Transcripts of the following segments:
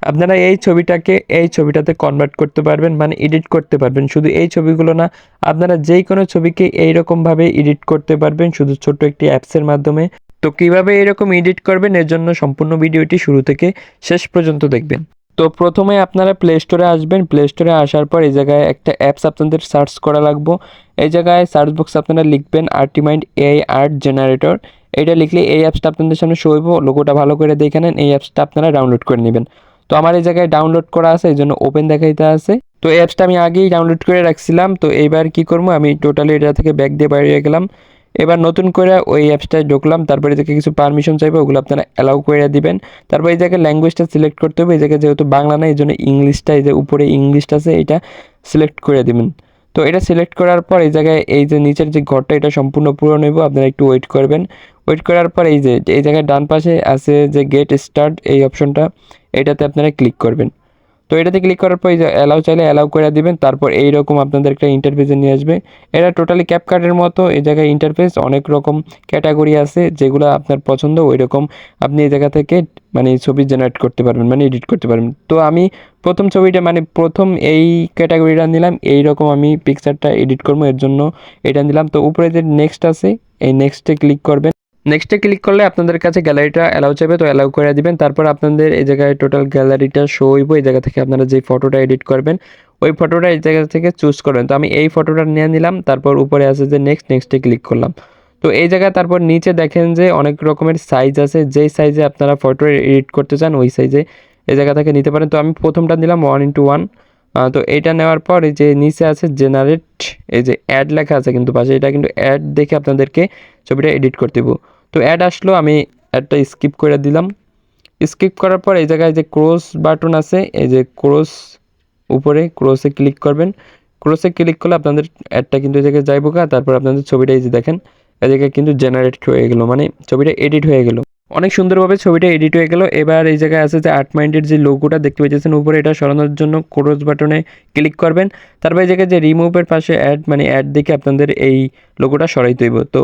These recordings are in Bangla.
আপনারা এই ছবিটাতে কনভার্ট করতে পারবেন, মানে এডিট করতে পারবেন। শুধু এই ছবিগুলো না, আপনারা যেই কোনো ছবিকে এইরকমভাবে এডিট করতে পারবেন শুধু ছোট্ট একটি অ্যাপসের মাধ্যমে। তো কিভাবে এরকম এডিট করবেন এর জন্য সম্পূর্ণ ভিডিওটি শুরু থেকে শেষ পর্যন্ত দেখবেন। তো প্রথমে আপনারা প্লে স্টোরে আসবেন। প্লে স্টোরে আসার পর এই জায়গায় একটা অ্যাপস আপনাদের সার্চ করা লাগবে। এই জায়গায় সার্চ বক্সে আপনারা লিখবেন আর্টিমাইন্ড এআই আর্ট জেনারেটর। এটা লিখলে এই অ্যাপসটা আপনাদের সামনে শো হইব। লোগোটা ভালো করে দেখে নেন। এই অ্যাপসটা আপনারা ডাউনলোড করে নেবেন। তো আমার এই জায়গায় ডাউনলোড করা আছে, এই জন্য ওপেন দেখাইতে আছে। তো এই অ্যাপসটা আমি আগেই ডাউনলোড করে রাখছিলাম। তো এইবার কি করবো, আমি টোটালি এটা থেকে ব্যাক দিয়ে বাইরে গেলাম। এবার নতুন করে ওই অ্যাপসটায় ঢুকলাম। তারপরে থেকে কিছু পারমিশন চাইবে, ওগুলো আপনারা অ্যালাউ করে দিবেন। তারপর এই জায়গায় ল্যাঙ্গুয়েজটা সিলেক্ট করতে হবে। এই জায়গায় যেহেতু বাংলা না, এই জন্য ইংলিশটা, এই যে উপরে ইংলিশটা আছে এটা সিলেক্ট করে দিবেন। তো এটা সিলেক্ট করার পর এই জায়গায় এই যে নিচের যে ঘরটা এটা সম্পূর্ণ পূরণ হইব, আপনারা একটু ওয়েট করবেন। ওয়েট করার পর এই যে এই জায়গায় ডান পাশে আছে যে গেট স্টার্ট এই অপশনটা, এটাতে আপনারা ক্লিক করবেন। তো এটাতে ক্লিক করার পর এই যে অ্যালাউ চাইলে অ্যালাউ করে দিবেন। তারপর এইরকম আপনাদের একটা ইন্টারফেসে নিয়ে আসবে। এটা টোটালি ক্যাপকাটের মতো। এই জায়গায় ইন্টারফেস অনেক রকম ক্যাটাগরি আছে, যেগুলো আপনার পছন্দ ওই রকম আপনি এই জায়গা থেকে মানে ছবি জেনারেট করতে পারবেন, মানে এডিট করতে পারবেন। তো আমি প্রথম ছবিটা মানে প্রথম এই ক্যাটাগরিটা নিলাম, এইরকম আমি পিকচারটা এডিট করবো, এর জন্য এটা নিলাম। তো উপরে যে নেক্সট আছে এই নেক্সটে ক্লিক করবেন। নেক্সটে ক্লিক করলে আপনাদের কাছে গ্যালারিটা অ্যালাউ চাইবে, তো অ্যালাউ করে দিবেন। তারপর আপনাদের এই জায়গায় টোটাল গ্যালারিটা শো হইব। এই জায়গা থেকে আপনারা যে ফটোটা এডিট করবেন ওই ফটোটা এই জায়গা থেকে চুজ করবেন। তো আমি এই ফটোটা নিয়ে নিলাম। তারপর উপরে আছে যে নেক্সটে ক্লিক করলাম। তো এই জায়গায় তারপর নিচে দেখেন যে অনেক রকমের সাইজ আছে, যেই সাইজে আপনারা ফটো এডিট করতে চান ওই সাইজে এই জায়গা থেকে নিতে পারেন। তো আমি প্রথমটা নিলাম 1:1। তো এইটা নেওয়ার পর এই যে নিচে আছে জেনারেট, এই যে অ্যাড লেখা আছে কিন্তু পাশে, এটা কিন্তু অ্যাড দেখে আপনাদেরকে ছবিটা এডিট করতে দেবো। তো অ্যাড আসলো, আমি অ্যাডটা স্কিপ করে দিলাম। স্কিপ করার পর এই জায়গায় যে ক্রস বাটন আছে, এই যে ক্রস উপরে ক্রসে ক্লিক করবেন। ক্রসে ক্লিক করলে আপনাদের অ্যাডটা কিন্তু এই জায়গায় যাইবো। তারপর আপনাদের ছবিটা এই যে দেখেন এই জায়গায় কিন্তু জেনারেট হয়ে গেলো, মানে ছবিটা এডিট হয়ে গেল। অনেক সুন্দরভাবে ছবিটা এডিট হয়ে গেল। এবার এই জায়গায় আছে যে আর্ট মাইন্ডের যে লোগোটা দেখতে পাচ্ছেন উপরে, এটা সরানোর জন্য ক্রস বাটনে ক্লিক করবেন। তারপর এই জায়গায় যে রিমুভের পাশে অ্যাড, মানে অ্যাড দেখে আপনাদের এই লোগোটা সরাইতে হইব। তো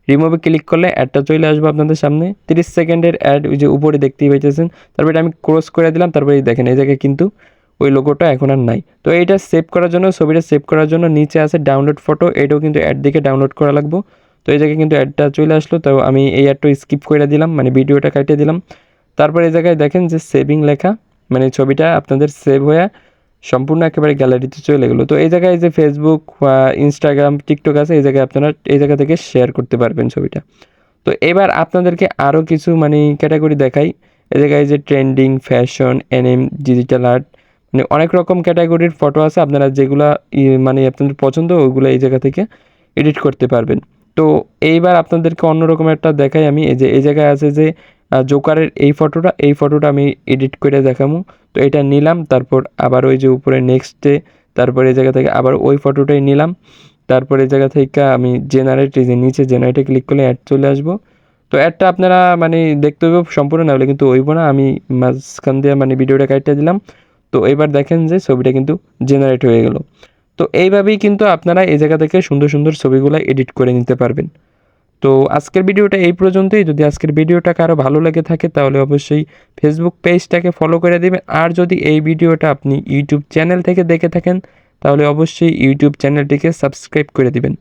রিমুভে ক্লিক করলে অ্যাডটা চলে আসবে আপনাদের সামনে। 30 সেকেন্ডের অ্যাড, ওই যে উপরে দেখতেই পাইতেছেন। তারপর এটা আমি ক্রস করে দিলাম। তারপরে দেখেন এই জায়গায় কিন্তু ওই লোগোটা এখন আর নাই। তো এইটা সেভ করার জন্য, ছবিটা সেভ করার জন্য নিচে আছে ডাউনলোড ফটো, এটাও কিন্তু অ্যাড দিকে ডাউনলোড করা লাগবে। তো এই জায়গায় কিন্তু অ্যাডটা চলে আসলো। তো আমি এই অ্যাডটা স্কিপ করে দিলাম, মানে ভিডিওটা কাটিয়ে দিলাম। তারপর এই জায়গায় দেখেন যে সেভিং লেখা, মানে ছবিটা আপনাদের সেভ হয়ে সম্পূর্ণ একেবারে গ্যালারিতে চলে গেলো। তো এই জায়গায় যে ফেসবুক বা ইনস্টাগ্রাম টিকটক আছে, এই জায়গায় আপনারা এই জায়গা থেকে শেয়ার করতে পারবেন ছবিটা। তো এবার আপনাদেরকে আরও কিছু মানে ক্যাটাগরি দেখাই। এই জায়গায় যে trending, fashion, NM, digital art, মানে অনেক রকম ক্যাটাগরির ফটো আছে। আপনারা যেগুলা মানে আপনাদের পছন্দ ওইগুলো এই জায়গা থেকে এডিট করতে পারবেন। তো এইবার আপনাদেরকে অন্যরকম একটা দেখাই আমি। এই যে এই জায়গায় আছে যে জোকারের এই ফটোটা আমি এডিট করে দেখাবো। তো এটা নিলাম, তারপর আবার ওই যে উপরে নেক্সটে, তারপর এই জায়গা থেকে আবার ওই ফটোটাই নিলাম। তারপর এই জায়গা থেকে আমি জেনারেট, এই যে নিচে জেনারেটে ক্লিক করলে অ্যাড চলে আসবো। তো অ্যাডটা আপনারা মানে দেখতে হবে সম্পূর্ণ না হলে কিন্তু হইব না। আমি মাঝখান দিয়ে মানে ভিডিওটা কাটিয়ে দিলাম। তো এবার দেখেন যে ছবিটা কিন্তু জেনারেট হয়ে গেল। তো এইভাবেই কিন্তু আপনারা এই জায়গা থেকে সুন্দর সুন্দর ছবিগুলো এডিট করে নিতে পারবেন। তো আজকের ভিডিওটা এই পর্যন্তই। যদি আজকের ভিডিওটা কারো ভালো লেগে থাকে তাহলে অবশ্যই ফেসবুক পেজটাকে ফলো করে দেবেন। আর যদি এই ভিডিওটা আপনি ইউটিউব চ্যানেল থেকে দেখে থাকেন তাহলে অবশ্যই ইউটিউব চ্যানেলটিকে সাবস্ক্রাইব করে দিবেন।